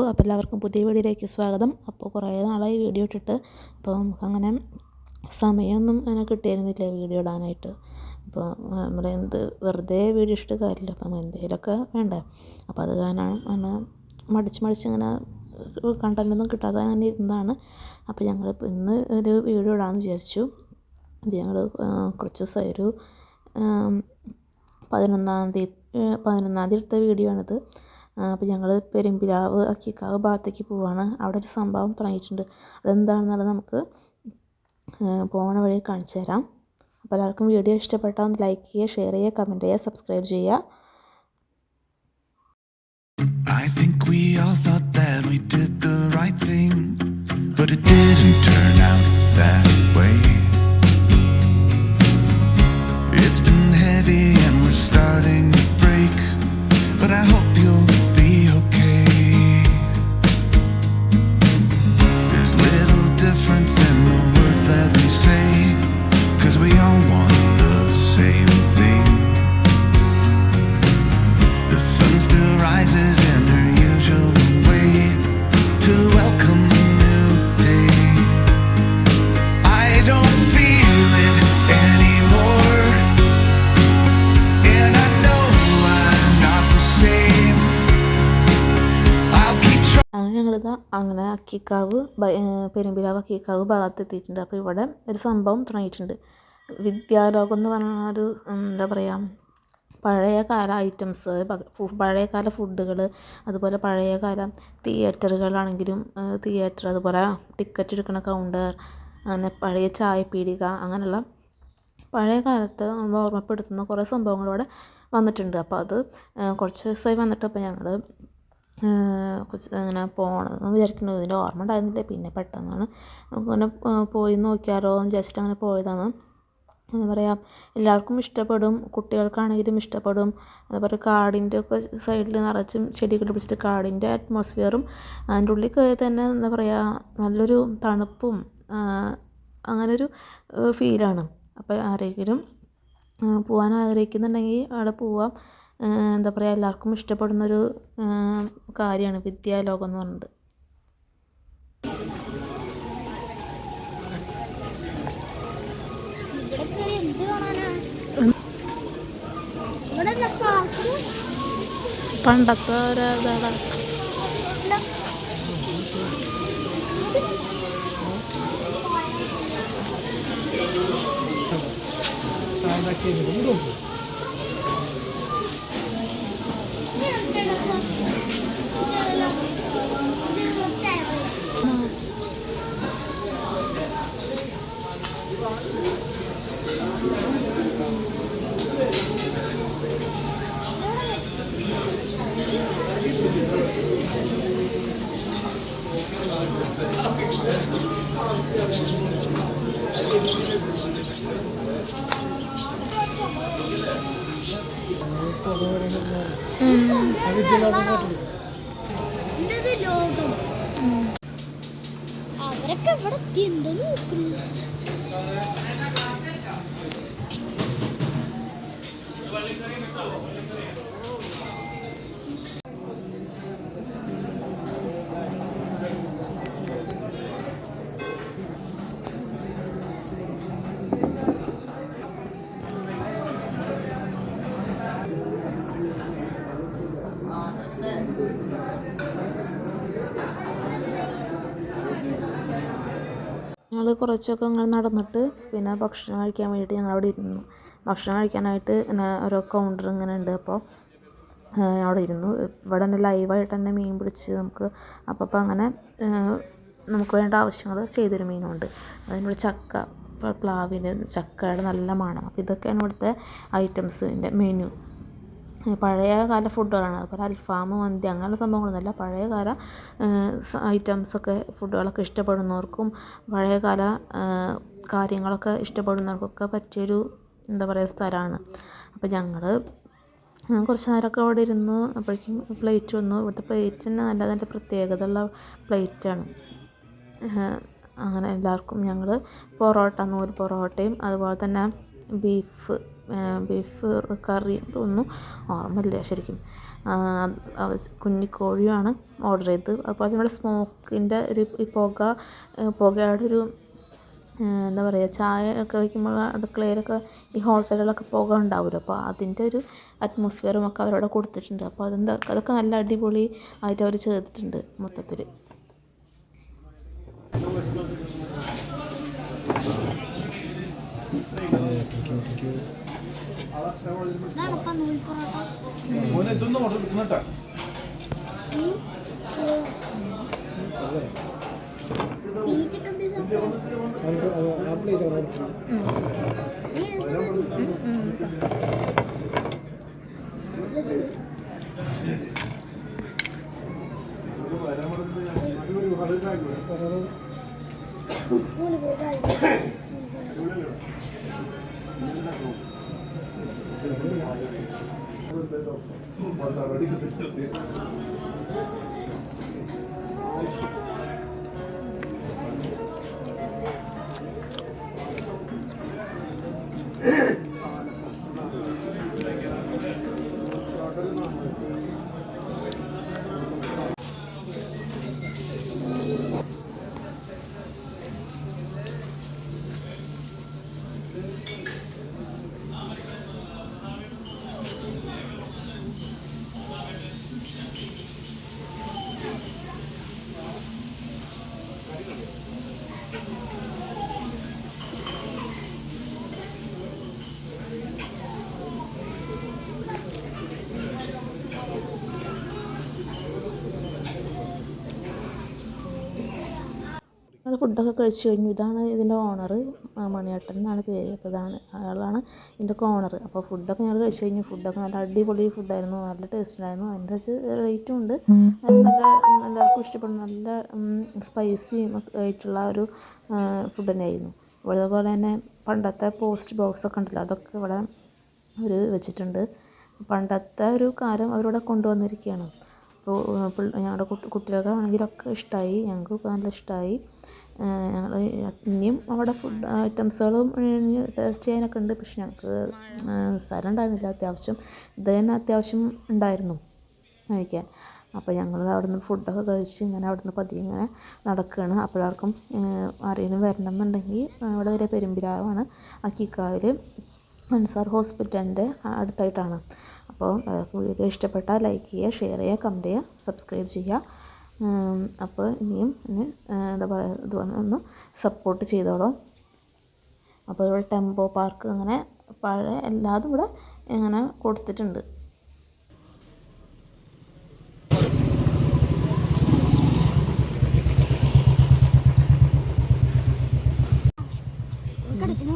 അപ്പോൾ എല്ലാവർക്കും പുതിയ വീഡിയോയിലേക്ക് സ്വാഗതം. അപ്പോൾ കുറേ നാളായി വീഡിയോ ഇട്ടിട്ട്, അപ്പോൾ നമുക്കങ്ങനെ സമയമൊന്നും അങ്ങനെ കിട്ടിയിരുന്നില്ല വീഡിയോ ഇടാനായിട്ട്. അപ്പോൾ നമ്മൾ വെറുതെ വീഡിയോ ഇട്ടിട്ട് കാര്യമില്ല, അപ്പം എന്തെങ്കിലുമൊക്കെ വേണ്ടേ. അപ്പോൾ അത് കാരണം അങ്ങനെ മടിച്ച് ഇങ്ങനെ കണ്ടൻറ്റൊന്നും കിട്ടാതെ അങ്ങനെ ഇരുന്നതാണ്. അപ്പോൾ ഞങ്ങളിപ്പോൾ ഇന്ന് ഒരു വീഡിയോ ഇടാമെന്ന് വിചാരിച്ചു. ഇത് ഞങ്ങൾ കുറച്ച് ദിവസമായി, ഒരു 11-ാം തീയതി എടുത്ത വീഡിയോ ആണിത്. അപ്പോൾ ഞങ്ങൾ പെരുമ്പിലാവ് അക്കിക്കാവ് ഭാഗത്തേക്ക് പോവുകയാണ്. അവിടെ ഒരു സംഭവം തുടങ്ങിയിട്ടുണ്ട്. അതെന്താണെന്നുള്ളത് നമുക്ക് പോകണ വഴി കാണിച്ചു തരാം. അപ്പോൾ എല്ലാവർക്കും വീഡിയോ ഇഷ്ടപ്പെട്ടാൽ ഒന്ന് ലൈക്ക് ചെയ്യുക, ഷെയർ ചെയ്യുക, കമൻറ്റ് ചെയ്യുക, സബ്സ്ക്രൈബ് ചെയ്യുക. I think we all thought that we did the right thing, but it didn't turn out that way. It's been heavy and we're starting to break, but I hope you'll be okay. There's little difference in the words that we say, 'cause we all want the same thing. The sun still rises in her usual way to welcome the new day. I don't feel it anymore, and I know I'm not the same. I'll keep trying. അങ്ങനെ ഞങ്ങളിതാ അങ്ങനെ അക്കിക്കാവ് പെരുമ്പിലാവ് അക്കിക്കാവ് ഭാഗത്തെത്തിയിട്ടുണ്ട്. അപ്പോൾ ഇവിടെ ഒരു സംഭവം തുടങ്ങിയിട്ടുണ്ട്. വിദ്യാലോകം എന്ന് പറഞ്ഞ ഒരു എന്താ പറയുക, പഴയകാല ഐറ്റംസ്, പഴയകാല ഫുഡുകൾ, അതുപോലെ പഴയകാല തിയേറ്ററുകളാണെങ്കിലും തിയേറ്റർ, അതുപോലെ ടിക്കറ്റ് എടുക്കുന്ന കൗണ്ടർ, അങ്ങനെ പഴയ ചായപ്പീടിക, അങ്ങനെയുള്ള പഴയ കാലത്ത് നമ്മൾ ഓർമ്മപ്പെടുത്തുന്ന കുറേ സംഭവങ്ങൾ ഇവിടെ വന്നിട്ടുണ്ട്. അപ്പോൾ അത് കുറച്ച് ദിവസമായി വന്നിട്ട്, അപ്പോൾ ഞങ്ങൾ കുറച്ച് അങ്ങനെ പോകണമെന്ന് വിചാരിക്കുന്നു. ഇതിൻ്റെ ഓർമ്മ ഉണ്ടായിരുന്നില്ല, പിന്നെ പെട്ടെന്നാണ് നമുക്കങ്ങനെ പോയി നോക്കിയാലോ എന്ന് വിചാരിച്ചിട്ട് അങ്ങനെ പോയതാണ്. എന്താ പറയുക, എല്ലാവർക്കും ഇഷ്ടപ്പെടും, കുട്ടികൾക്കാണെങ്കിലും ഇഷ്ടപ്പെടും. അതുപോലെ കാടിൻ്റെ ഒക്കെ സൈഡിൽ നിറച്ചും ചെടികൾ പിടിച്ചിട്ട് കാടിൻ്റെ അറ്റ്മോസ്ഫിയറും, അതിൻ്റെ ഉള്ളിൽ കയറി തന്നെ എന്താ പറയുക, നല്ലൊരു തണുപ്പും അങ്ങനൊരു ഫീലാണ്. അപ്പോൾ ആരെങ്കിലും പോകാൻ ആഗ്രഹിക്കുന്നുണ്ടെങ്കിൽ അവിടെ പോവാം. എന്താ പറയുക, എല്ലാവർക്കും ഇഷ്ടപ്പെടുന്നൊരു കാര്യമാണ് വിദ്യാലോകം എന്ന് പറയുന്നത്. പണ്ടത്തെ ഒരിതാണ്. അവരൊക്കെ ഇവിടെ എന്തോ നോക്കുന്നു. ഞങ്ങൾ കുറച്ചൊക്കെ ഇങ്ങനെ നടന്നിട്ട് പിന്നെ ഭക്ഷണം കഴിക്കാൻ വേണ്ടിയിട്ട് ഞങ്ങൾ അവിടെ ഇരുന്നു. ഭക്ഷണം കഴിക്കാനായിട്ട് ഇങ്ങനെ ഓരോ കൗണ്ടർ ഇങ്ങനെ ഉണ്ട്. അപ്പോൾ അവിടെ ഇരുന്നു. ഇവിടെ തന്നെ ലൈവായിട്ട് തന്നെ മീൻ പിടിച്ച് നമുക്ക് അപ്പം അങ്ങനെ നമുക്ക് വേണ്ട ആവശ്യങ്ങൾ ചെയ്തൊരു മീനുണ്ട്. അതിനോട് ചക്ക, പ്ലാവിന് ചക്കയുടെ നല്ല മണം. അപ്പോൾ ഇതൊക്കെയാണ് ഇവിടുത്തെ ഐറ്റംസിൻ്റെ മെനു. പഴയകാല ഫുഡുകളാണ്. അതുപോലെ അൽഫാം, മന്തി, അങ്ങനെയുള്ള സംഭവങ്ങളൊന്നുമല്ല. പഴയകാല ഐറ്റംസൊക്കെ, ഫുഡുകളൊക്കെ ഇഷ്ടപ്പെടുന്നവർക്കും പഴയകാല കാര്യങ്ങളൊക്കെ ഇഷ്ടപ്പെടുന്നവർക്കൊക്കെ പറ്റിയൊരു എന്താ പറയുക സ്ഥലമാണ്. അപ്പോൾ ഞങ്ങൾ കുറച്ച് നേരമൊക്കെ അവിടെ ഇരുന്നു. അപ്പോഴേക്കും പ്ലേറ്റ് വന്നു. ഇവിടുത്തെ പ്ലേറ്റിന് നല്ല നല്ല പ്രത്യേകതയുള്ള പ്ലേറ്റാണ്. അങ്ങനെ എല്ലാവർക്കും ഞങ്ങൾ പൊറോട്ട, നൂൽ പൊറോട്ടയും അതുപോലെ തന്നെ ബീഫ് കറി തോന്നുന്നു, ഓർമ്മയില്ല ശരിക്കും. കുഞ്ഞിക്കോഴിയാണ് ഓർഡർ ചെയ്തത്. അപ്പോൾ അതിനുള്ള സ്മോക്കിൻ്റെ ഒരു പുകയുടെ ഒരു എന്താ പറയുക, ചായ ഒക്കെ വയ്ക്കുമ്പോൾ അടുക്കളയിലൊക്കെ ഈ ഹോട്ടലുകളൊക്കെ പുക ഉണ്ടാവുമല്ലോ, അപ്പോൾ അതിൻ്റെ ഒരു അറ്റ്മോസ്ഫിയറും ഒക്കെ അവരവിടെ കൊടുത്തിട്ടുണ്ട്. അപ്പോൾ അതൊക്കെ നല്ല അടിപൊളി ആയിട്ട് അവർ ചെയ്തിട്ടുണ്ട് മൊത്തത്തിൽ. ഞങ്ങൾ ഫുഡൊക്കെ കഴിച്ച് കഴിഞ്ഞു. ഇതാണ് ഇതിൻ്റെ ഓണർ, മണിയേട്ടൻ എന്നാണ് പേര്. അപ്പോൾ അയാളാണ് ഇതിൻ്റെ ഓണർ. അപ്പോൾ ഫുഡൊക്കെ ഞങ്ങൾ കഴിച്ച് കഴിഞ്ഞു. ഫുഡൊക്കെ നല്ല അടിപൊളി ഫുഡായിരുന്നു, നല്ല ടേസ്റ്റ് ഉണ്ടായിരുന്നു. അതിൻ്റെ റേറ്റും ഉണ്ട്. നല്ല എല്ലാവർക്കും ഇഷ്ടപ്പെടുന്ന നല്ല സ്പൈസി ആയിട്ടുള്ള ഒരു ഫുഡ് തന്നെയായിരുന്നു. അതുപോലെ തന്നെ പണ്ടത്തെ പോസ്റ്റ് ബോക്സൊക്കെ ഉണ്ടല്ലോ, അതൊക്കെ ഇവിടെ അവർ വെച്ചിട്ടുണ്ട്. പണ്ടത്തെ ഒരു കാലം അവരിവിടെ കൊണ്ടുവന്നിരിക്കുകയാണ്. അപ്പോൾ ഞങ്ങളുടെ കുട്ടികൾക്കാണെങ്കിലൊക്കെ ഇഷ്ടമായി, ഞങ്ങൾക്കൊക്കെ നല്ല ഇഷ്ടമായി. ഞങ്ങൾ ഇനിയും അവിടെ ഫുഡ് ഐറ്റംസുകളും ടേസ്റ്റ് ചെയ്യാനൊക്കെ ഉണ്ട്. പക്ഷെ ഞങ്ങൾക്ക് സ്ഥലം ഉണ്ടായിരുന്നില്ല. ഇത് തന്നെ അത്യാവശ്യം ഉണ്ടായിരുന്നു കഴിക്കാൻ. അപ്പോൾ ഞങ്ങൾ അവിടെ നിന്ന് ഫുഡൊക്കെ കഴിച്ച് ഇങ്ങനെ അവിടെ നിന്ന് പതിയെ ഇങ്ങനെ നടക്കുകയാണ്. അപ്പോഴാർക്കും ആരെങ്കിലും വരണം എന്നുണ്ടെങ്കിൽ ഇവിടെ വരെ പെരുമ്പിലാവാണ്, അക്കിക്കാവിൽ അൻസാർ ഹോസ്പിറ്റലിൻ്റെ അടുത്തായിട്ടാണ്. അപ്പോൾ വീഡിയോ ഇഷ്ടപ്പെട്ടാൽ ലൈക്ക് ചെയ്യുക, ഷെയർ ചെയ്യുക, കമൻറ്റ് ചെയ്യുക, സബ്സ്ക്രൈബ് ചെയ്യുക. അപ്പോൾ ഇനിയും എന്താ പറയുക, ഇതുപോലെ ഒന്ന് സപ്പോർട്ട് ചെയ്തോളൂ. അപ്പോൾ ഇവിടെ ടെമ്പോ പാർക്ക് അങ്ങനെ പഴയ എല്ലാതും ഇവിടെ ഇങ്ങനെ കൊടുത്തിട്ടുണ്ട്. കിടക്കുന്ന